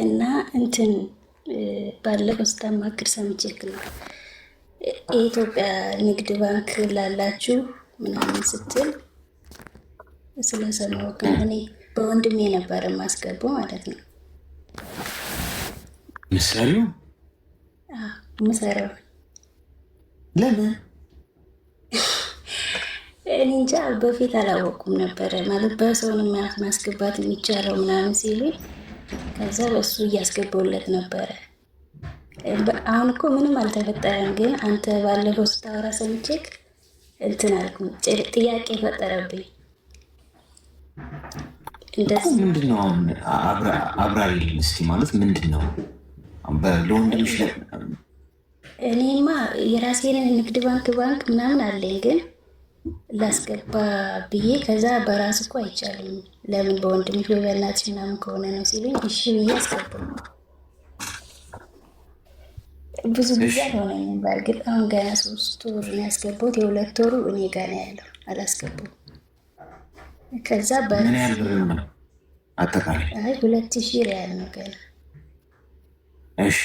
እና እንትን ባለፈው ስታማክር ሰምቼክ ነው የኢትዮጵያ ንግድ ባንክ ላላችሁ ምናምን ስትል ስለሰማሁ እኔ በወንድሜ ነበር የማስገባው ማለት ነው። ምሳሌው ምሰራው ለምን እኔ እንጃ በፊት አላወቁም ነበረ ማለት በሰውን ማስገባት የሚቻለው ምናምን ሲሉኝ ከዛ በሱ እያስገባውለት ነበረ። አሁን እኮ ምንም አልተፈጠረም፣ ግን አንተ ባለፈው ስታወራ ሰምቼክ እንትን አልኩ፣ ጥያቄ ፈጠረብኝ። ምንድን ነው አሁን አብራሪልኝ እስኪ። ማለት ምንድን ነው ለወንድምሽ? እኔማ የራሴን ንግድ ባንክ ምናምን አለኝ፣ ግን ላስገባ ብዬ ከዛ በራስ እኮ አይቻልም፣ ለምን በወንድምሽ ወይ በእናትሽ ምናምን ከሆነ ነው ሲሉኝ እሺ ብዬ አስገባው። ብዙ ጊዜ አልሆነኝም። በእርግጥ አሁን ገና 3 ወር ነው ያስገባሁት። የ2 ወሩ እኔ ጋር ነው ያለው፣ አላስገባሁም። ከዛ ምን ያህል ብር ነው አጠቃላይ? 2000 ሪያል ነው ገና። እሺ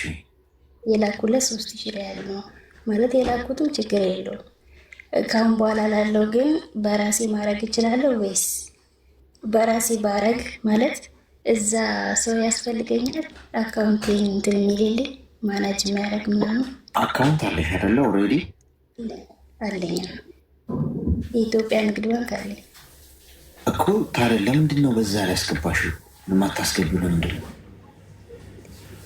የላኩለት 3000 ሪያል ነው ማለት የላኩትም ችግር የለውም። ካሁን በኋላ ላለው ግን በራሴ ማድረግ እችላለሁ ወይስ በራሴ ባረግ ማለት እዛ ሰው ያስፈልገኛል? አካውንቴን እንትን የሚልልኝ ማናጅ የሚያደርግ ምናምን አካውንት አለሽ አይደለ? ኦልሬዲ አለኝ። የኢትዮጵያ ንግድ ባንክ አለኝ እኮ። ታዲያ ለምንድን ነው በዛ ላይ ያስገባሽው? የማታስገቢው ለምንድን ነው?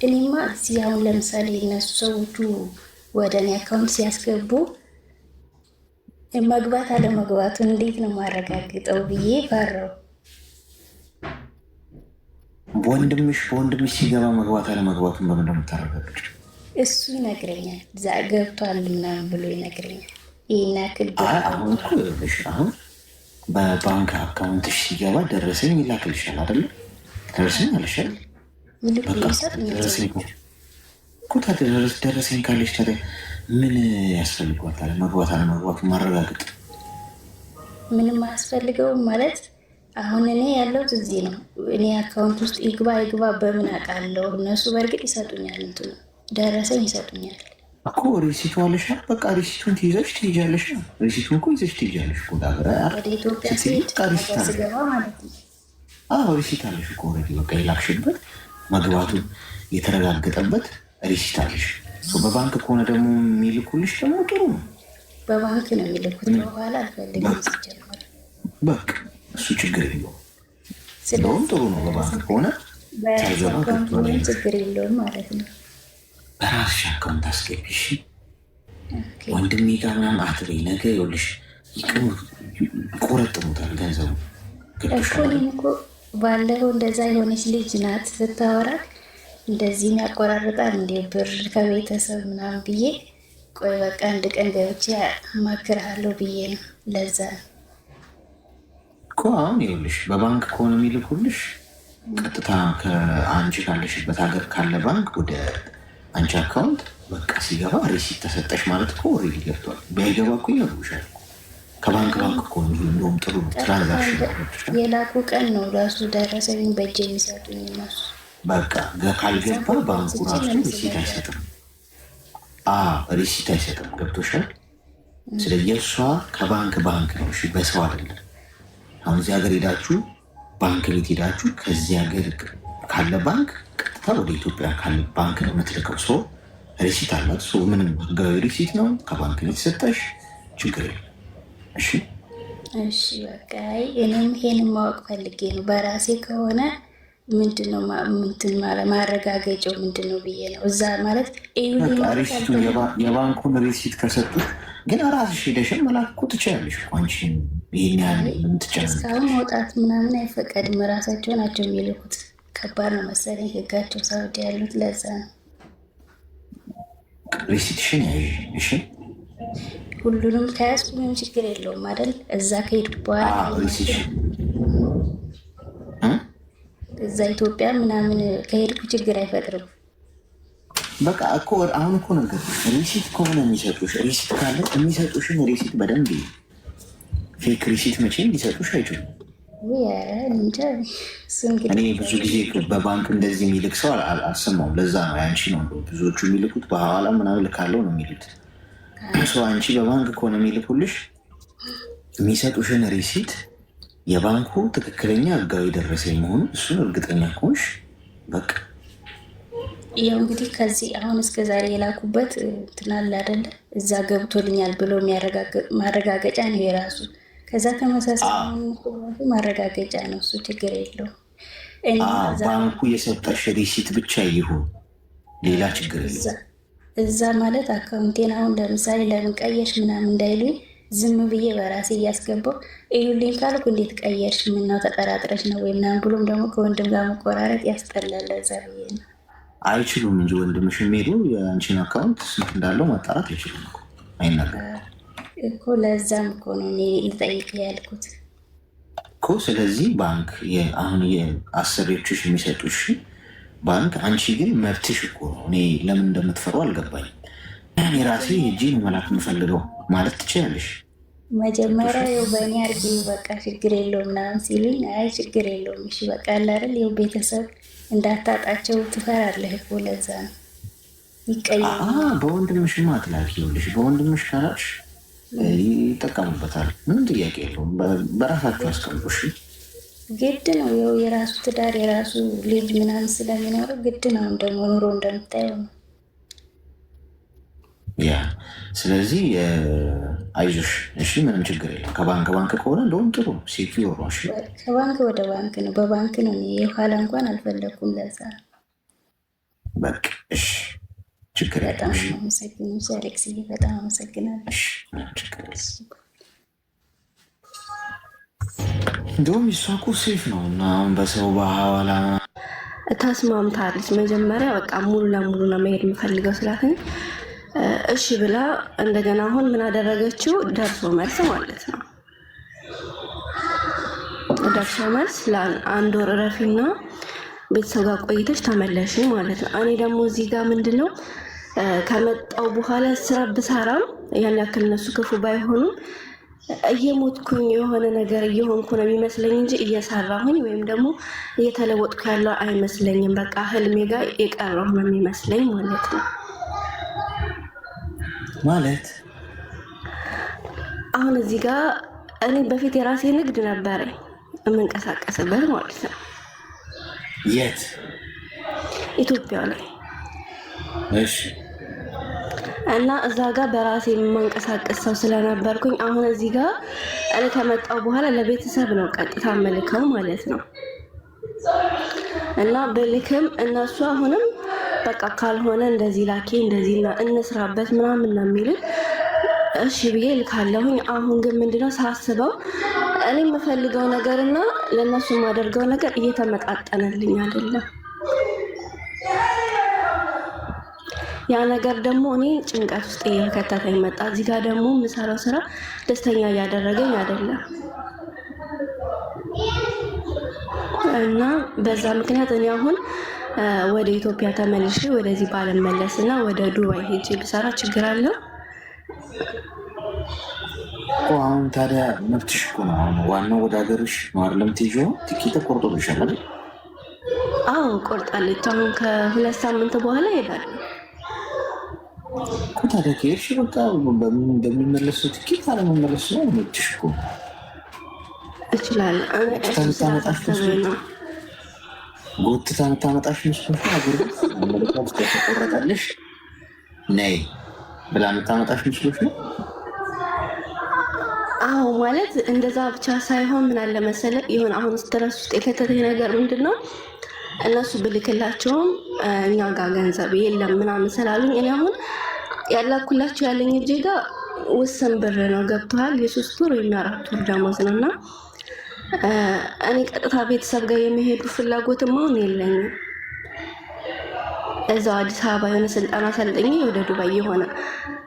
እኔማ እዚህ አሁን ለምሳሌ እነሱ ሰዎቹ ወደ እኔ አካውንት ሲያስገቡ መግባት አለመግባቱን እንዴት ነው ማረጋግጠው ብዬ ፈራው። በወንድምሽ ሲገባ መግባት አለመግባቱን በምን እንደምታረጋግጭ? እሱ ይነግረኛል። እዛ ገብቷል ምናምን ብሎ ይነግረኛል። ይህን ያክል አሁን በባንክ አካውንትሽ ሲገባ ደረሰኝ ይላክልሻል አይደለ? ደረሰኝ አለሻል። ደረሰኝ ካለሽ ታዲያ ምን ያስፈልጓታል? መግባት አለመግባቱን ማረጋገጥ ምንም አያስፈልገውም ማለት አሁን እኔ ያለሁት እዚህ ነው። እኔ አካውንት ውስጥ ይግባ በምን አውቃለሁ? እነሱ በእርግጥ ይሰጡኛል፣ እንትኑ ደረሰኝ ይሰጡኛል እኮ። ሪሲቱ አለሽ። በቃ ሪሲቱን ትይዘሽ ትይዣለሽ። ሪሲቱን እኮ ይዘሽ ትይዣለሽ። ወደ ኢትዮጵያ ስገባ ማለት ነው። ሪሲት አለሽ እኮ ኦልሬዲ። በቃ የላክሽበት መግባቱን የተረጋገጠበት ሪሲት አለሽ። በባንክ ከሆነ ደግሞ የሚልኩልሽ ደግሞ ጥሩ ነው። በባንክ ነው የሚልኩት። በኋላ አልፈልግም ሲጀመር። በቃ እሱ ችግር የለውም። ስለሆን ጥሩ ነው። በባንክ ከሆነ ችግር የለውም ማለት ነው። በራስሽ አካውንት አስገቢሽ። ወንድሜ ጋር ምናምን አትበይ። ነገ ይኸውልሽ ይቆረጥሙታል ገንዘቡ። እኮ ባለፈው እንደዛ የሆነች ልጅ ናት ስታወራ እንደዚህ ያቆራርጣል እንደ ብር ከቤተሰብ ምናምን ብዬ ቆይ በቃ አንድ ቀን ገብቼ አማክርሃለሁ ብዬ ነው። ለዛ እኮ አሁን ይኸውልሽ በባንክ ከሆነ የሚልኩልሽ ቀጥታ ከአንቺ ካለሽበት ሀገር ካለ ባንክ ወደ አንቺ አካውንት በቃ ሲገባ ሪሲት ተሰጠሽ ማለት እኮ ኦልሬዲ ገብቷል። ባይገባ እኮ ይነግሩሻል። ከባንክ እኮ እንደውም ጥሩ ነው። ትራንዛክሽን የላኩ ቀን ነው ራሱ ደረሰኝ በእጅ የሚሰጡኝ እነሱ። በቃ ካልገባ ባንኩ ራሱ ሪሲት አይሰጥም። ሪሲት አይሰጥም። ገብቶሻል? ስለዚህ እሷ ከባንክ ነው። እሺ በሰው አይደለም። አሁን እዚህ ሀገር ሄዳችሁ ባንክ ቤት ሄዳችሁ ከዚህ ሀገር ካለ ባንክ ቀጥታ ወደ ኢትዮጵያ ካለ ባንክ ነው የምትልከው። ሰው ሪሲት አላት። ሰው ምንም ህጋዊ ሪሲት ነው ከባንክ ነው የተሰጠሽ። ችግር የለም። እሺ በቃ እኔም ይሄንን ማወቅ ፈልጌ ነው። በራሴ ከሆነ ምንድነው ማረጋገጫው ምንድነው ብዬ ነው። እዛ ማለት የባንኩን ሪሲት ከሰጡት ግን ራስሽ ሄደሽን መላክ እኮ ትችላለሽ። አንቺን ይህን ያህል የምትጨነቂ እስካሁን መውጣት ምናምን አይፈቀድም። ራሳቸው ናቸው የሚልኩት። ከባድ ነው መሰለኝ ህጋቸው ሳውዲ ያሉት። ለዛ ነው ሪሲትሽን ያዥ። እሺ ሁሉንም ከያዝኩ ምንም ችግር የለውም አይደል? እዛ ከሄድኩ በኋላ እዛ ኢትዮጵያ ምናምን ከሄድኩ ችግር አይፈጥርም። በቃ እኮ አሁን እኮ ነገር ሪሲት ከሆነ የሚሰጡሽ ሪሲት ካለ የሚሰጡሽን ሪሲት በደንብ ፌክ ሪሲት መቼም ሊሰጡሽ አይችሉም። እንጃ እሱ እኔ እንግዲህ ብዙ ጊዜ በባንክ እንደዚህ የሚልክ ሰው አልሰማሁም። ለዛ ነው ያንቺ ነው ብዙዎቹ የሚልኩት በሐዋላ ምናምን ልካለው ነው የሚሉት። ሰው አንቺ በባንክ ከሆነ የሚልኩልሽ የሚሰጡሽን ሪሲት የባንኩ ትክክለኛ ህጋዊ ደረሰኝ መሆኑ እሱን እርግጠኛ ከሆንሽ በቃ ያው እንግዲህ ከዚህ አሁን እስከ ዛሬ የላኩበት ትናል አይደለ እዛ ገብቶልኛል ብሎ ማረጋገጫ ነው የራሱ። ከዛ ተመሳሳይ ማረጋገጫ ነው እሱ ችግር የለው። ባንኩ የሰጠሽ ሪሲት ብቻ ይሁን ሌላ ችግር የለም። እዛ ማለት አካውንቴን አሁን ለምሳሌ ለምን ቀየርሽ ምናምን እንዳይሉኝ ዝም ብዬ በራሴ እያስገባው እዩልኝ ካልኩ እንዴት ቀየርሽ ምናው ተጠራጥረሽ ነው ወይ ምናምን ብሎም ደግሞ ከወንድም ጋር መቆራረጥ ያስጠላል። እዛ ብዬ ነው አይችሉም እንጂ ወንድምሽ ሄዱ የአንቺን አካውንት ስንት እንዳለው ማጣራት አይችሉም እኮ አይናገርም እኮ። ለዛም እኮ ነው እኔ ልጠይቅ ያልኩት እኮ። ስለዚህ ባንክ አሁን የአሰሪዎችሽ የሚሰጡሽ ባንክ፣ አንቺ ግን መብትሽ እኮ ነው። እኔ ለምን እንደምትፈሩ አልገባኝም። እኔ ራሴ ሄጄ ነው መላክ የምፈልገው ማለት ትችላለሽ። መጀመሪያ ይኸው በእኔ አርጊ በቃ ችግር የለውም ምናምን ሲሉኝ አይ ችግር የለውም እሺ በቃ አላረል ይኸው ቤተሰብ እንዳታጣቸው ትፈራለህ እኮ ለዛ ነው ይቀየማል። በወንድምሽማ አትላኪ። ይኸውልሽ በወንድምሽ ካላልሽ ይጠቀሙበታል። ምንም ጥያቄ የለውም። በራሳችሁ አስቀምጡሽ። ግድ ነው ይኸው የራሱ ትዳር የራሱ ልጅ ምናምን ስለሚኖረው ግድ ነው ደግሞ ኑሮ እንደምታየው ነው። ያ ስለዚህ አይዞሽ እሺ፣ ምንም ችግር የለም። ከባንክ ባንክ ከሆነ እንደውም ጥሩ ሴኪዩር ነው። እሺ ከባንክ ወደ ባንክ ነው፣ በባንክ ነው። የኋላ እንኳን አልፈለኩም። ለዛ በቃ እሺ፣ ችግር በጣም አመሰግናለሁ አሌክስዬ፣ በጣም አመሰግናለሁ። እንደውም እሷ እኮ ሴፍ ነው እና አሁን በሰው በሐዋላ ተስማምታለች። መጀመሪያ በቃ ሙሉ ለሙሉ ነው መሄድ የምፈልገው ስላትኝ እሺ ብላ እንደገና አሁን ምን አደረገችው? ደርሶ መልስ ማለት ነው። ደርሶ መልስ ለአንድ ወር እረፊና ቤተሰብ ጋር ቆይተች ተመለሽ ማለት ነው። እኔ ደግሞ እዚህ ጋር ምንድነው ከመጣው በኋላ ስራ ብሰራም ያን ያክል እነሱ ክፉ ባይሆኑም እየሞትኩኝ የሆነ ነገር እየሆንኩ ነው የሚመስለኝ እንጂ እየሰራሁኝ ወይም ደግሞ እየተለወጥኩ ያለው አይመስለኝም። በቃ ህልሜ ጋር የቀረሁ ነው የሚመስለኝ ማለት ነው። ማለት አሁን እዚህ ጋር እኔ በፊት የራሴ ንግድ ነበረኝ የምንቀሳቀስበት ማለት ነው። የት? ኢትዮጵያ ላይ። እሺ። እና እዛ ጋር በራሴ የማንቀሳቀስ ሰው ስለነበርኩኝ አሁን እዚህ ጋር እኔ ከመጣሁ በኋላ ለቤተሰብ ነው ቀጥታ መልከው ማለት ነው። እና በልክም እነሱ አሁንም በቃ ካልሆነ እንደዚህ ላኪ እንደዚህ እንስራበት ምናምን ነው የሚሉት። እሺ ብዬ ልካለሁኝ። አሁን ግን ምንድነው ሳስበው እኔ የምፈልገው ነገርና ለእነሱ የማደርገው ነገር እየተመጣጠነልኝ አይደለም። ያ ነገር ደግሞ እኔ ጭንቀት ውስጥ እየከተተኝ መጣ። እዚህ ጋር ደግሞ የምሰራው ስራ ደስተኛ እያደረገኝ አይደለም እና በዛ ምክንያት እኔ አሁን ወደ ኢትዮጵያ ተመልሼ ወደዚህ ባልመለስና ወደ ዱባይ ሄጄ ብሰራ ችግር አለው? አሁን ታዲያ መብትሽ እኮ ነው። አሁን ዋናው ወደ ሀገርሽ ነው አይደለም? ትይዤው ቲኬት ቆርጦልሻል አይደል? አዎ ቆርጣለች። አሁን ከ2 ሳምንት በኋላ እሄዳለሁ እኮ። ታዲያ ከሄድሽ በቃ በምን እንደሚመለሰው ቲኬት አለመመለስ ነው መብትሽ እኮ። እችላለሁ። ጎትታ የምታመጣሽ መስሎሽ ነው? አገር ቤት አሜሪካ ውስጥ ተቆረጠልሽ ነይ ብላ የምታመጣሽ መስሎሽ ነው? አዎ ማለት እንደዛ ብቻ ሳይሆን ምን አለ መሰለህ፣ ይሁን አሁን ስትረስ ውስጥ የከተተኝ ነገር ምንድን ነው፣ እነሱ ብልክላቸውም እኛ ጋር ገንዘብ የለም ምናምን ስላሉኝ እኔ አሁን ያላኩላቸው ያለኝ እጄ ጋር ውስን ብር ነው። ገብቶሃል? የ3 ወር ወይም የ4 ወር ደሞዝ ነው። እና እኔ ቀጥታ ቤተሰብ ጋር የሚሄዱ ፍላጎትም አሁን የለኝም። እዛው አዲስ አበባ የሆነ ስልጠና ሰልጠኝ ወደ ዱባይ የሆነ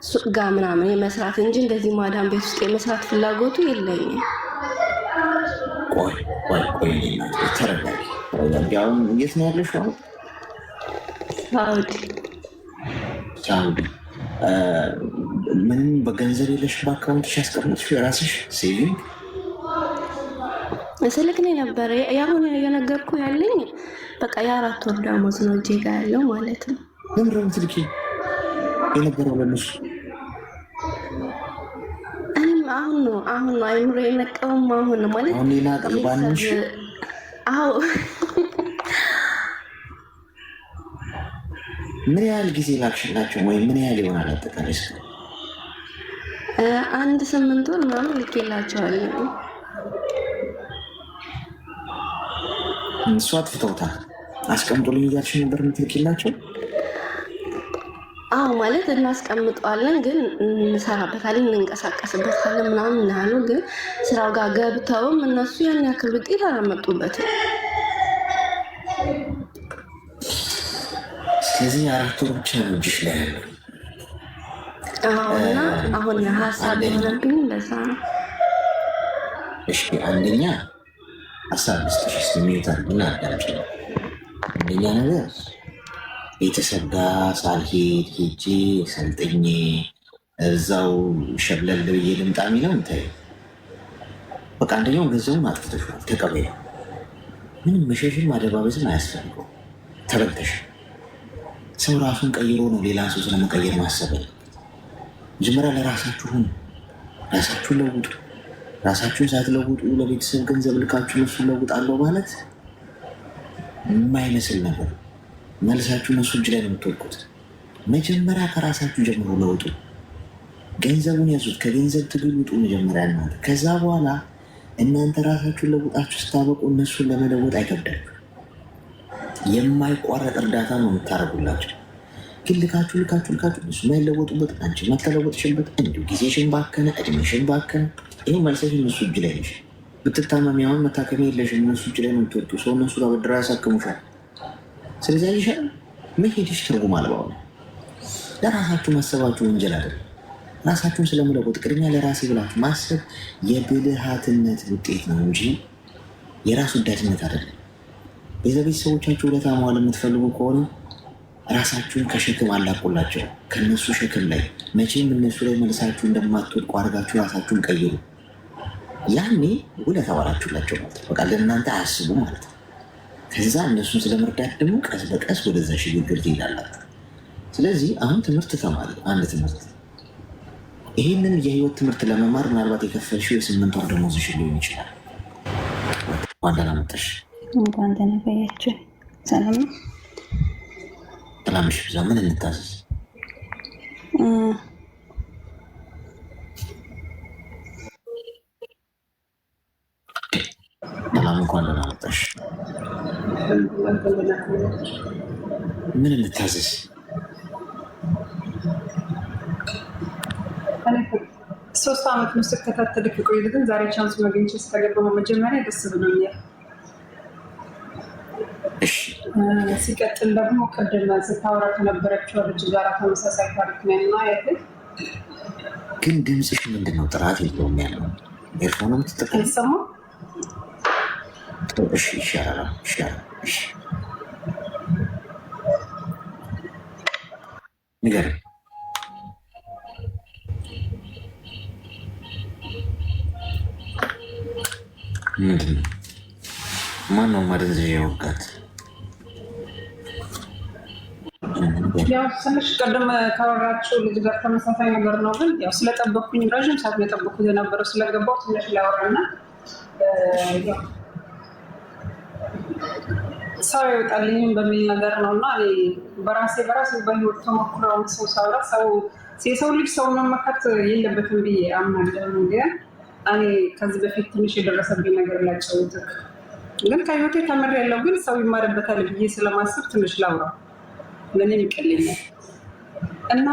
ሱቅ ጋር ምናምን የመስራት እንጂ እንደዚህ ማዳም ቤት ውስጥ የመስራት ፍላጎቱ የለኝም። ቆይ ተረጋጊ። አሁን የት ነው ያለሽ? አሁን ሳውዲ። ምንም በገንዘብ የለሽ በአካውንትሽ ያስቀምጥሽ የራስሽ ሴቪንግ? ስልክ ነው ነበረ ያሁን የነገርኩ ያለኝ በቃ የ4 ወር ደሞዝ ነው እጄ ጋር ያለው ማለት ነው። ለምንድነው ስልክ የነበረው ለነሱ? እኔም አሁን ነው አይምሮ የነቀውም አሁን ነው ማለት አሁን ሌላ ቅርባንሽ አዎ ምን ያህል ጊዜ ላክሽላቸው ወይ ምን ያህል ይሆናል አጠቃላይ? 8 ወር ምናምን ልኬላቸዋለሁ። እሱ አጥፍተውታል። አስቀምጦልኝ እያልሽ ነበር የምትልኪላቸው? አዎ ማለት እናስቀምጠዋለን ግን እንሰራበታለን እንንቀሳቀስበታለን ምናምን ያሉ ግን ስራው ጋር ገብተውም እነሱ ያን ያክል ውጤት አላመጡበትም። ስለዚህ 4 ወር ብቻ ነው እጅሽ ላይ ያለው። እና አሁን ሀሳብ የሆነብኝ እንደዛ ነው። እሺ አንደኛ ሀሳብ ስጥሽ ሚዩታል እና አዳምጪ። አንደኛ ነገር ቤተሰብ ጋር ሳልሄድ ሄጄ ሰልጥኜ እዛው ሸብለል ብዬ ልምጣ የሚለው እንታይ በቃ አንደኛው ገንዘቡን አጥፍተሽዋል፣ ተቀበይ። ምንም መሸሽም ማደባበስም አያስፈልገው። ተበልተሽ ሰው ራሱን ቀይሮ ነው ሌላ ሰው ስለመቀየር ማሰብ ያለበት። መጀመሪያ ለራሳችሁን ራሳችሁን ለውጡ። ራሳችሁን ሳትለውጡ ለቤተሰብ ገንዘብ ልካችሁ እሱን ለውጣለሁ ማለት የማይመስል ነገር። መልሳችሁ እነሱ እጅ ላይ ነው የምትወድቁት። መጀመሪያ ከራሳችሁ ጀምሮ ለውጡ። ገንዘቡን ያዙት፣ ከገንዘብ ትግል ውጡ መጀመሪያ እናንተ። ከዛ በኋላ እናንተ ራሳችሁን ለውጣችሁ ስታበቁ እነሱን ለመለወጥ አይከብዳችሁ። የማይቋረጥ እርዳታ ነው የምታደርጉላቸው። ግን ልካችሁ እሱ የማይለወጡበት አንቺ የማትለወጥሽበት እንዲሁ ጊዜሽን ባከነ፣ እድሜሽን ባከነ። ይህ መልሰሽ እነሱ እጅ ላይ ነሽ። ብትታመሚ አሁን መታከሚ የለሽም፣ እነሱ እጅ ላይ ነው የምትወጡ። ሰው እነሱ ጋር በድራ ያሳክሙሻል። ስለዚህ አይሻል መሄድሽ ትርጉም አልባው ነው። ለራሳችሁ ማሰባችሁ ወንጀል አይደለም። ራሳችሁን ስለመለወጥ ቅድሚያ ለራሴ ብላችሁ ማሰብ የብልሃትነት ውጤት ነው እንጂ የራስ ወዳድነት አይደለም። ቤተሰቦቻችሁ ውለታ መዋል የምትፈልጉ ከሆነ ራሳችሁን ከሸክም አላቁላቸው። ከነሱ ሸክም ላይ መቼም እነሱ ላይ መልሳችሁ እንደማትወድቁ አድርጋችሁ ራሳችሁን ቀይሩ። ያኔ ውለታ ዋላችሁላቸው ማለት በቃ ለእናንተ አያስቡ ማለት ነው። ከዛ እነሱን ስለመርዳት ደግሞ ቀስ በቀስ ወደዛ ሽግግር ትሄዳላችሁ። ስለዚህ አሁን ትምህርት ተማሪ አንድ ትምህርት ይህንን የህይወት ትምህርት ለመማር ምናልባት የከፈልሽው የ8 ወር ደመወዝሽ ሊሆን ይችላል። ዋንደና መጠሽ እንኳን ደህና ቆያችሁ። ሰላም ነው? ሰላምሽ ብዛ። ምን እንታዘዝ? ሰላም፣ እንኳን ደህና መጣሽ። ምን እንታዘዝ? 3 ዓመት ነው ስከታተልክ ቆይት፣ ግን ዛሬ ቻንስ ማግኘት ስለገባሁ መጀመሪያ ደስ ብሎኛል። ሲቀጥል ደግሞ ቅድም ስታወራ ከነበረችው ልጅ ጋር ተመሳሳይ ታሪክ ነው እና ያክል ግን ድምፅሽ ምንድን ነው? ጥራት የለውም ያለው ኤርፎን የምትጠቀም ሰማ። እሺ ይሻላል። እሺ ንገሪኝ። ምንድን ነው? ማነው ማደንዘዣ የወጋት? ያው ትንሽ ቀደም ካወራችሁ ልጅ ጋር ተመሳሳይ ነገር ነው። ግን ያው ስለጠበኩኝ ረዥም ሰዓት ነው የጠበኩት የነበረው። ስለገባው ትንሽ ላወራና ሰው ይወጣልኝም በሚል ነገር ነው እና እኔ በራሴ በህይወት ተሞክሮ ሰው ሳውራ የሰው ልጅ ሰው መመካት የለበትም ብዬ አምናለሁ። ግን እኔ ከዚህ በፊት ትንሽ የደረሰብኝ ነገር ላጫውትህ። ግን ከህይወቴ ተምሬያለሁ። ግን ሰው ይማርበታል ብዬ ስለማስብ ትንሽ ላውራ ለእኔም ይቀለኛል። እና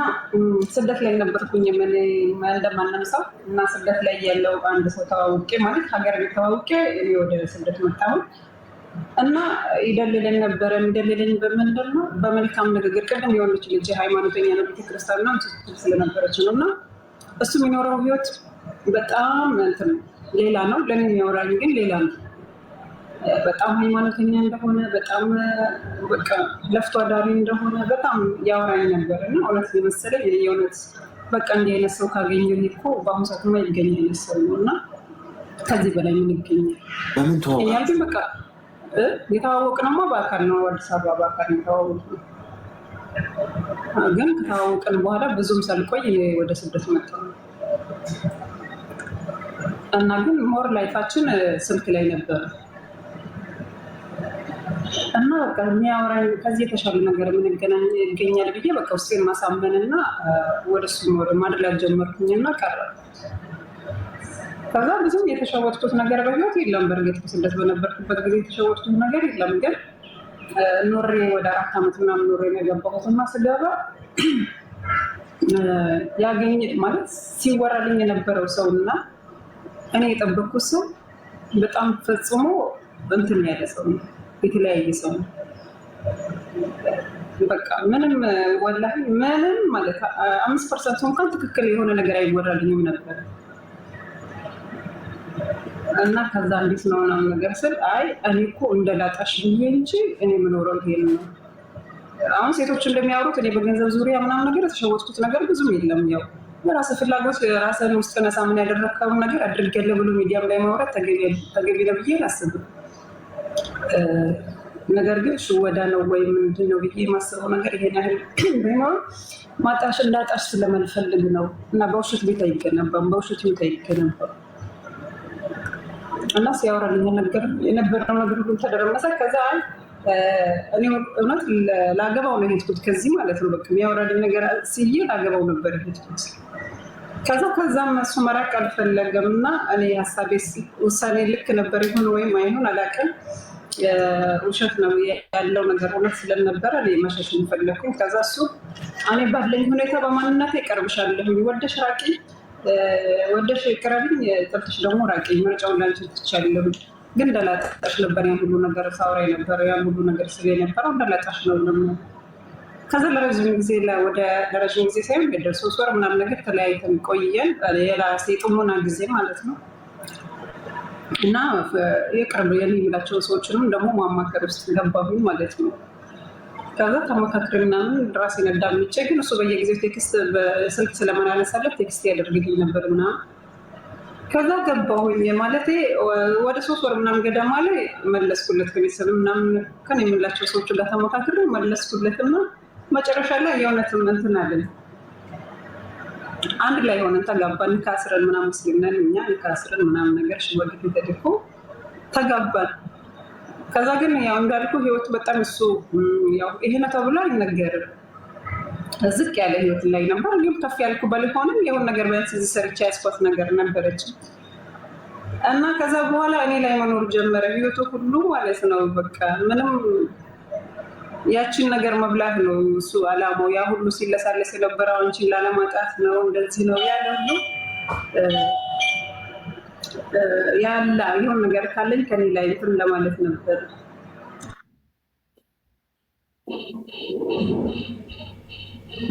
ስደት ላይ ነበርኩኝ እንደማንም ሰው እና ስደት ላይ ያለው አንድ ሰው ተዋውቄ ማለት ሀገር ቤት ተዋውቄ እኔ ወደ ስደት መጣሁ እና ይደልለኝ ነበረ። የሚደልለኝ በምንድን ነው? በመልካም ንግግር። ቅድም የሆነች ልጅ ሃይማኖተኛ ነው፣ ቤተክርስቲያን ነው ስለነበረች ነው። እና እሱ የሚኖረው ህይወት በጣም እንትን ሌላ ነው፣ ለእኔ የሚያወራኝ ግን ሌላ ነው። በጣም ሃይማኖተኛ እንደሆነ በጣም በቃ ለፍቶ አዳሪ እንደሆነ በጣም ያወራኝ ነበር። እና እውነት የመሰለኝ የእውነት በቃ እንዲህ አይነት ሰው ካገኘሁ እኮ በአሁኑ ሰዓት የማይገኝ አይነት ሰው ነው። እና ከዚህ በላይ ምን ይገኛል? በምን ተዋወቃችሁ? ግን በቃ የተዋወቅነውማ በአካል ነው፣ አዲስ አበባ በአካል ነው የተዋወቅነው። ግን ከተዋወቅን በኋላ ብዙም ሳልቆይ ወደ ስደት መጣሁ እና ግን ሞር ላይፋችን ስልክ ላይ ነበር እና በቃ የሚያወራኝ ከዚህ የተሻለ ነገር ምን ይገኛል ብዬ በቃ ውስጤን ማሳመንና ወደሱ ማድረግ ጀመርኩኝና ቀረ። ከዛ ብዙም የተሸወድኩት ነገር በህይወት የለም። በእርግጥ በስደት በነበርኩበት ጊዜ የተሸወድኩት ነገር የለም። ግን ኖሬ ወደ 4 ዓመት ምናምን ኖሬ ነው የገባሁት እና ስገባ ያገኘ ማለት ሲወራልኝ የነበረው ሰው እና እኔ የጠበቅኩት ሰው በጣም ፈጽሞ እንትን ያለ ሰው ነው፣ የተለያየ ሰው ነው። በቃ ምንም ወላሂ ምንም ማለት 5% እንኳን ትክክል የሆነ ነገር አይወራልኝም ነበር እና ከዛ እንዴት ነው ምናምን ነገር ስል አይ እኔ እኮ እንደላጣሽ ብዬ እንጂ እኔ የምኖረው ይሄን ነው። አሁን ሴቶች እንደሚያወሩት እኔ በገንዘብ ዙሪያ ምናምን ነገር የተሸወድኩት ነገር ብዙም የለም። ያው በራስ ፍላጎት ራስን ውስጥ ነሳ ምን ያደረግከውን ነገር አድርጌያለሁ ብሎ ሚዲያም ላይ ማውራት ተገቢ ነው ብዬ አላስብም። ነገር ግን ሽወዳ ነው ወይም ምንድን ነው ብዬ የማስበው ነገር ይሄን ያህል ባይኖር ማጣሽ እንዳጣሽ ስለማልፈልግ ነው እና በውሸት ቤት አይገነባም፣ በውሸት ቤት አይገነባም እና ሲያወራልኝ የነበረው ነገር ሁሉ ተደረመሰ። ከዛ እኔ እውነት ላገባው ነው የሄድኩት ከዚህ ማለት ነው። በቃ የሚያወራልኝ ነገር ስዬ ላገባው ነበር የሄድኩት። ከዛም እሱ መራቅ አልፈለገም እና እኔ ሀሳቤ ውሳኔ ልክ ነበር ይሁን ወይም አይሁን አላውቅም። ውሸት ነው ያለው ነገር እውነት ስለነበረ እኔ መሸሽ ፈለግኩኝ። ከዛ እሱ እኔ ባለኝ ሁኔታ በማንነቴ እቀርብሻለሁ፣ ወደሽ ራቂ፣ ወደሽ ቅረብኝ፣ ጠልተሽ ደግሞ ራቂ፣ ምርጫውን ላንቺ ትቻለሁ። ግን እንደላጣሽ ነበር ያን ሁሉ ነገር ሳውራ ነበር፣ ያን ሁሉ ነገር ስለ ነበረው እንደላጣሽ ነው ነው። ከዛ ለረጅም ጊዜ ሳይሆን ወደ 3 ወር ምናምን ነገር ተለያይተን ቆየን። የራሴ ጥሞና ጊዜ ማለት ነው እና የቅርብ የሚላቸው ሰዎችንም ደግሞ ማማከር ውስጥ ገባሁኝ ማለት ነው። ከዛ ተመካክሬ ምናምን ራሴን አዳምጬ፣ ግን እሱ በየጊዜው ቴክስት በስልክ ስለማያነሳለት ቴክስት ያደርግልኝ ነበር ምናምን። ከዛ ገባሁኝ ማለቴ ወደ 3 ወር ምናምን ገደማ ላይ መለስኩለት። ከቤተሰብ ምናምን ከን የምላቸው ሰዎች ጋር ተመካክሬ መለስኩለት እና መጨረሻ ላይ የእውነትም እንትን አለን አንድ ላይ ሆነን ተጋባን። ከአስረን ምናምን ሙስሊም ነን እኛ። ከአስረን ምናምን ነገር ሽወግት ተደርጎ ተጋባን። ከዛ ግን ያው እንዳልኩ ህይወት በጣም እሱ ያው ይሄ ነው ተብሎ አይነገርም። ዝቅ ያለ ህይወት ላይ ነበር። እንዲሁም ከፍ ያልኩ ባልሆንም የሆነ ነገር ቢያንስ እዚህ ሰርቼ ያስኳት ነገር ነበረች እና ከዛ በኋላ እኔ ላይ መኖር ጀመረ ህይወቱ ሁሉ ማለት ነው። በቃ ምንም ያቺን ነገር መብላት ነው እሱ አላማው። ያ ሁሉ ሲለሳለስ የነበረው አንቺን ላለማጣት ነው፣ እንደዚህ ነው ያለ ሁሉ ያላ ይሁን ነገር ካለኝ ከኔ ላይ እንትን ለማለት ነበር።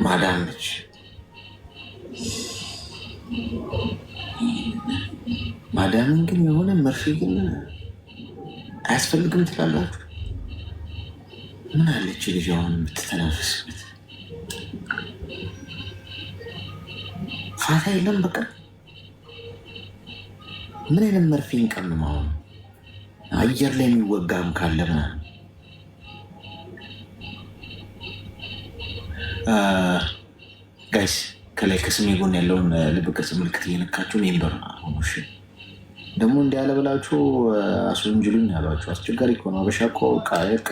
ማዳም ነች ማዳምን ግን የሆነ መርፌ ግን አያስፈልግም ትላላችሁ? ምን አለች ልጅ አሁን የምትተነፍስበት ፋታ የለም። በቃ ምን አይነት መርፌ እንቀምመው? አየር ላይ የሚወጋም ካለ ምናምን ጋይስ ከላይ ከስሜ ጎን ያለውን ልብ ቅርጽ ምልክት እየነካችሁ ሜምበር ሆኑ። እሺ ደግሞ እንዲህ ያለ ብላችሁ አስወንጅሉኝ ያሏችሁ አስቸጋሪ ከሆነ አበሻ እኮ ቃየቅ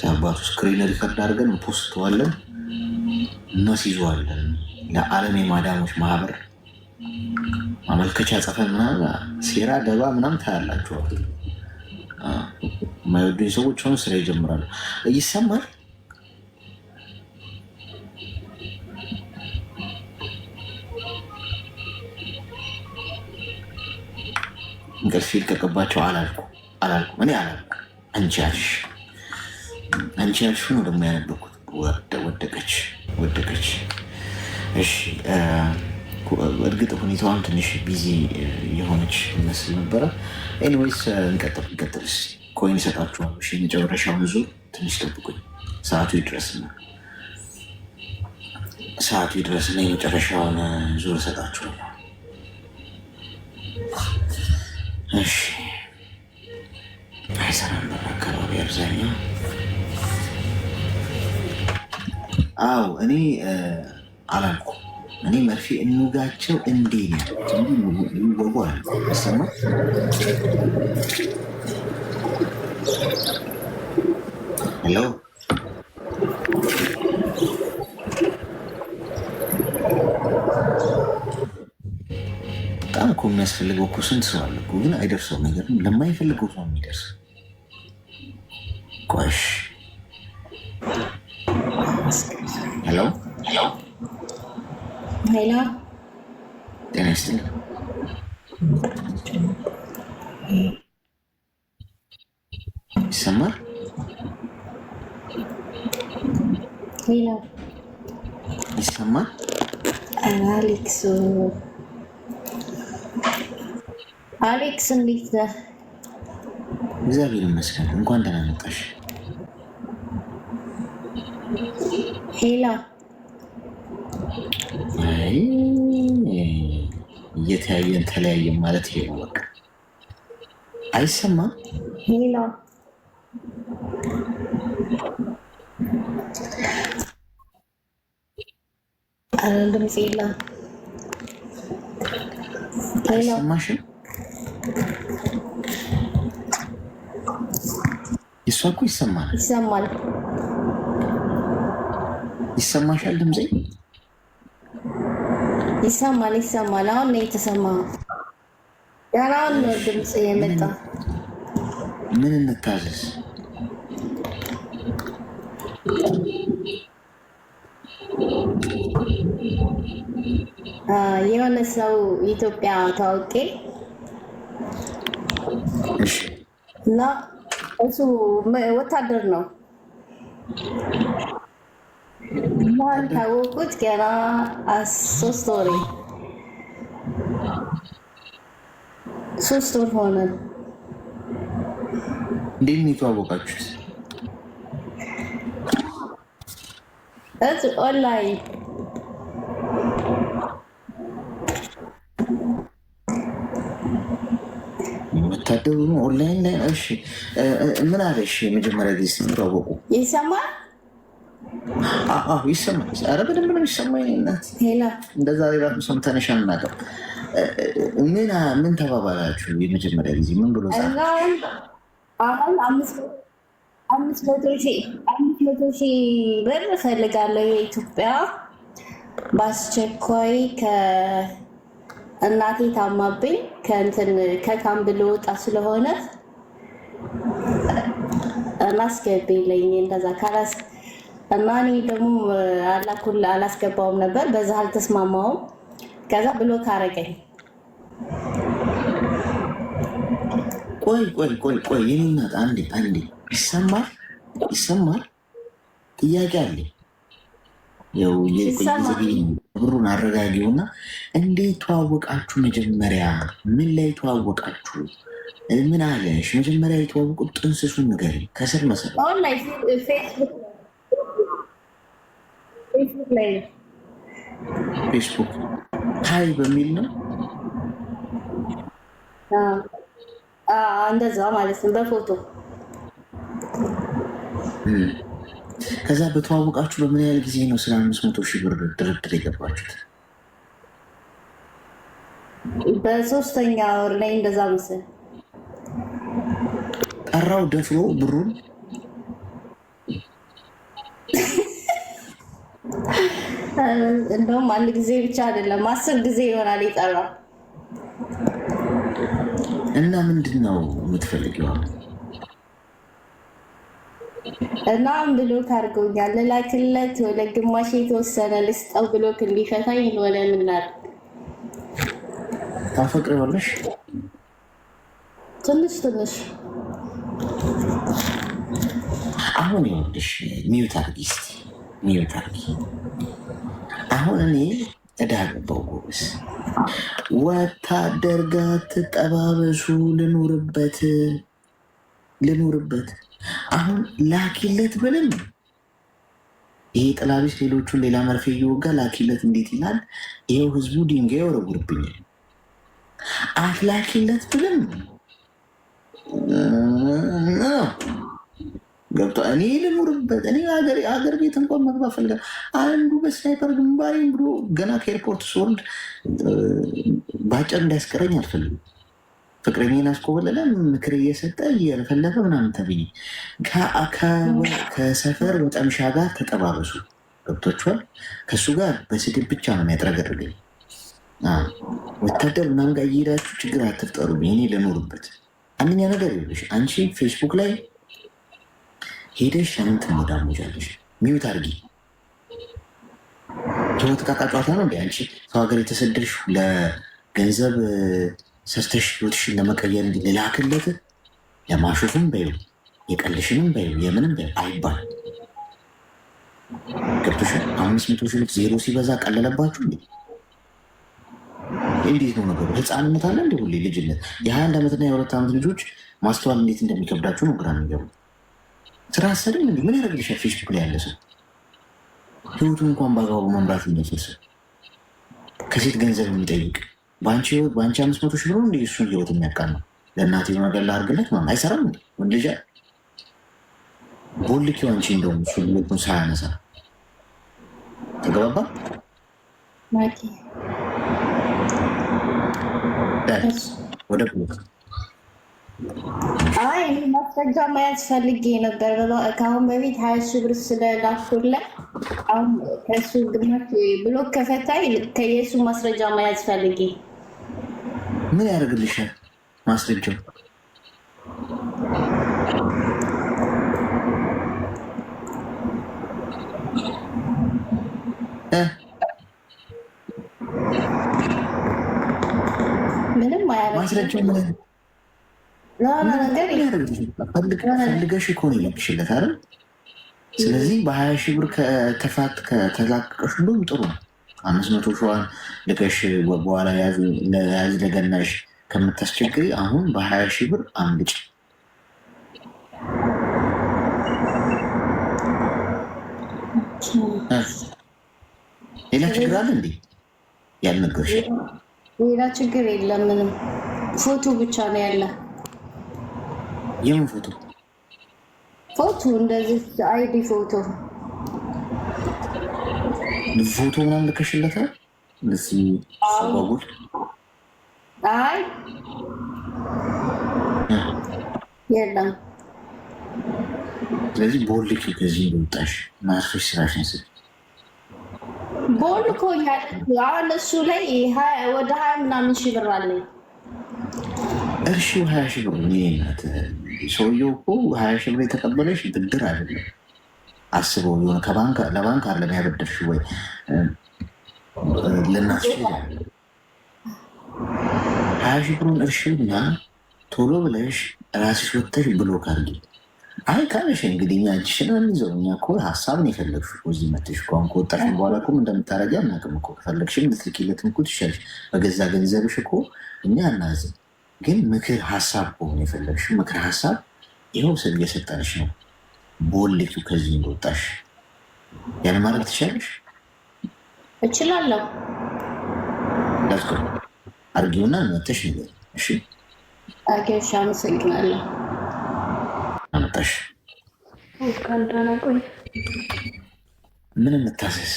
አባቱ ስክሪን ሪከርድ አድርገን ፖስተዋለን፣ እናስይዘዋለን። ለዓለም የማዳሞች ማህበር ማመልከቻ ጽፈን ምናምን ሴራ ደባ ምናምን ታያላችሁ። የማይወዱኝ ሰዎች ሆኑ ስራ ይጀምራሉ። ይሰማል። እንቅልፍ ይልቀቅባቸው አላልኩም እኔ አላልኩም። አንቺ ያልሽው ነው ደግሞ ያነበኩት። ወደቀች። እሺ እርግጥ ሁኔታዋም ትንሽ ቢዚ የሆነች ይመስል ነበረ። ኤኒዌይስ እንቀጥል። ኮይን ይሰጣችኋል። እሺ የመጨረሻውን ዙር ትንሽ ጠብቁኝ፣ ሰዓቱ ይድረስና የመጨረሻውን ዙር እሰጣችኋለሁ። እሺ አይሰራም አካባቢ አብዛኛው። አዎ እኔ አላልኩም። እኔ መርፌ እንውጋቸው እንዴ ይወጉ አለ ሰማ። ሄሎ በጣም እኮ የሚያስፈልገው እኮ ስንት ሰው አለ እኮ፣ ግን አይደርሰው ነገር ለማይፈልገው ሰው የሚደርስ ቆሽ። ሄሎ ሄሎ፣ ጤና ይስጥልኝ። ይሰማል? ሄሎ ይሰማል? አሌክስ አሌክስ እንዴት ነህ? እግዚአብሔር ይመስገን። እንኳን ደህና መጣሽ። ሄሎ እየተያየን ተለያየን ማለት ይሄ ነው በቃ። አይሰማም? ሄሎ ድምፅ የለም። አይሰማሽም? እሷ እኮ ይሰማል። ይሰማል። ይሰማሻል? ድምፄ ይሰማል። ይሰማል። አሁን ነው የተሰማ። ገና አሁን ነው ድምፅ የመጣ። ምን እንታዘዝ? የሆነ ሰው ኢትዮጵያ ታውቄ እና እሱ ወታደር ነው እና ታወቁት ገና 3 ወሬ 3 ወር ሆነ። እንዴት ነው የተዋወቃችሁት? ኦንላይን ወታደሩ ኦንላይን ላይ። እሺ ምን አለሽ? የመጀመሪያ ጊዜ ስትተዋወቁ ይሰማል? አዎ ይሰማል። ኧረ በደንብ ነው የሚሰማኝ። እናት እንደዛ ሌላ ሰምተንሽ አናውቅም። ምን ተባባላችሁ? የመጀመሪያ ጊዜ ምን ብሎ አሁን 500,000 ብር እፈልጋለሁ የኢትዮጵያ በአስቸኳይ እናቴ ታማብኝ ከካምፕ ልወጣ ስለሆነ እናስገቢልኝ እንደዛ ካላስ እና እኔ ደግሞ አላስገባውም ነበር። በዛ አልተስማማውም። ከዛ ብሎክ አደረገኝ። ቆይ የኔ እናት አንዴ ይሰማል? ጥያቄ አለ። ብሩን አረጋጊውና እንዴት ተዋወቃችሁ? መጀመሪያ ምን ላይ ተዋወቃችሁ? ምን አለሽ? መጀመሪያ የተዋወቁት ጥንስሱን ንገሪኝ ከስር መሰረት። ፌስቡክ ሀይ በሚል ነው እንደዛ ማለት ነው፣ በፎቶ። ከዛ በተዋወቃችሁ በምን ያህል ጊዜ ነው ስለ 500,000 ብር ድርድር የገባችሁት? በ3ኛ ወር ላይ እንደዛ ምስል ጠራው ደፍሮ ብሩን። እንደውም አንድ ጊዜ ብቻ አይደለም 10 ጊዜ ይሆናል የጠራው። እና ምንድን ነው የምትፈልጊው? እና ብሎክ አድርገውኛል። ልላክለት ለግማሽ የተወሰነ ልስጠው ብሎክ እንዲፈታኝ ሆነ። ምናል ታፈቅሪዋለሽ? ትንሽ አሁን ይኸውልሽ፣ ሚዩት አድርጊ እስኪ ሚዩት አድርጊ። አሁን እኔ እዳ ገባው ጎበዝ። ወታደር ጋር ትጠባበሱ። ልኑርበት። አሁን ላኪለት ብልም ይሄ ጥላቢስ ሌሎቹን ሌላ መርፌ እየወጋ ላኪለት እንዴት ይላል? ይኸው ህዝቡ ድንጋይ ወረውርብኛል። አትላኪለት ብለም ገብቶ እኔ ልኑርበት እኔ ሀገር ቤት እንኳን መግባት ፈልጋል። አንዱ በስናይፐር ግንባሬን ብሎ ገና ከኤርፖርት ስወርድ በአጭር እንዳያስቀረኝ አልፈልግም። ፍቅረኛን አስኮበለለ ምክር እየሰጠ እየለፈለፈ ምናምን ተብዬ ከሰፈር ወጠምሻ ጋር ተጠባበሱ። ገብቶችኋል። ከእሱ ጋር በስድብ ብቻ ነው የሚያጥረገርገኝ። ወታደር ምናምን ጋር እየሄዳችሁ ችግር አትፍጠሩብኝ። እኔ ልኖርበት። አንደኛ ነገር ይኸውልሽ፣ አንቺ ፌስቡክ ላይ ሄደሽ ለምን ትሞዳሞጃለሽ? ሚዩት አድርጊ። ህይወት ዕቃ ጨዋታ ነው እንደ አንቺ ሰው ሀገር የተሰደድሽ ለገንዘብ ሰርተሽ ህይወትሽን ለመቀየር እንዲ ልላክለት ለማሾፍም በዩ የቀልሽንም በዩ የምንም በዩ አይባልም። ገብቶሻል? 500 ሺህ ዜሮ ሲበዛ ቀለለባችሁ እንዴ? እንዴት ነው ነገሩ? ህፃንነት አለ እንደ ሁሌ ልጅነት። የ21 ዓመትና የ2 ዓመት ልጆች ማስተዋል እንዴት እንደሚከብዳችሁ ነው ግራ የሚገቡ። ስራ አሰድም እንዲ ምን ያደርግልሻል? ፌስቡክ ላይ ያለ ሰው ህይወቱን እንኳን በአግባቡ መምራት የሚችል ሰው ከሴት ገንዘብ የሚጠይቅ በአንቺ 500 ሺህ ብር እንዲ እሱን ህይወት የሚያቃል ነው። ለእናት የሆነ ነገር ላድርግለት ማለት አይሰራም እንዲ ወንድ ልጅ ቦልኪው አንቺ እንደውም እሱ ልቱን ሳያነሳ ተገባባ ወደ አይ ማስረጃ መያዝ ፈልጌ ነበር። ከአሁን በፊት 20 ሺህ ብር ስለላኩለት አሁን ከሱ ግማሽ ብሎክ ከፈታይ ከየሱ ማስረጃ መያዝ ፈልጌ። ምን ያደርግልሻል ማስረጃው? ምንም ማስረጃው ፈልገሽ እኮ ነው የለብሽለት አይደል? ስለዚህ በ20 ሺህ ብር ከተላቀቀሽ ሁሉም ጥሩ ነው። 500 ሺዋን ልቀሽ በኋላ ያዝ ለገናሽ ከምታስቸግሪ አሁን በ20 ሺህ ብር አምልጭ። ሌላ ችግር አለ እንዴ ያልነገርሽ? ሌላ ችግር የለም። ምንም ፎቶ ብቻ ነው ያለ። የምን ፎቶ? ፎቶ እንደዚህ አይዲ ፎቶ ምናምን ልከሽለታል? እንደዚህ ሰባጉል? አይ የለም። ስለዚህ ቦልክ ከዚህ እንደወጣሽ ማርፈሽ ስራሽን ስል ቦል እኮ አሁን እሱ ላይ ወደ 20 ምናምን ሺህ ብር አለኝ። እሺ 20 ሺህ ብር ናት። ሰውየው እኮ 20 ሺህ ብር የተቀበለሽ ብድር አይደለም። አስበው የሆነ ለባንክ አለ ያበደርሽ ወይ ለናሽ 20 ሺህ ብሩን እርሺውና ቶሎ ብለሽ ራስሽ ወጥተሽ ብሎክ አድርጊ። አይ ካለሽ እንግዲህ እኛ እጅሽን አንይዘው። እኛ እኮ ሀሳብን የፈለግሽው እዚህ መጥሽ እኮ አሁን ከወጣሽ በኋላ እኮ እንደምታደርጊ አናውቅም እኮ። ከፈለግሽም ልትልኪለትም እኮ ትችያለሽ። በገዛ ገንዘብሽ እኮ እኛ አናዝም። ግን ምክር ሀሳብ ከሆነ የፈለግሽው ምክር ሀሳብ ይኸው ስል እየሰጠንሽ ነው። በወልኪው ከዚህ እንደወጣሽ ያን ማድረግ ትችያለሽ። እችላለሁ። ዳስኮ አርጊውና መተሽ ነገር እሺ። አገሻ አመሰግናለሁ። አመጣሽ ካንዳና ቆይ ምን የምታሰስ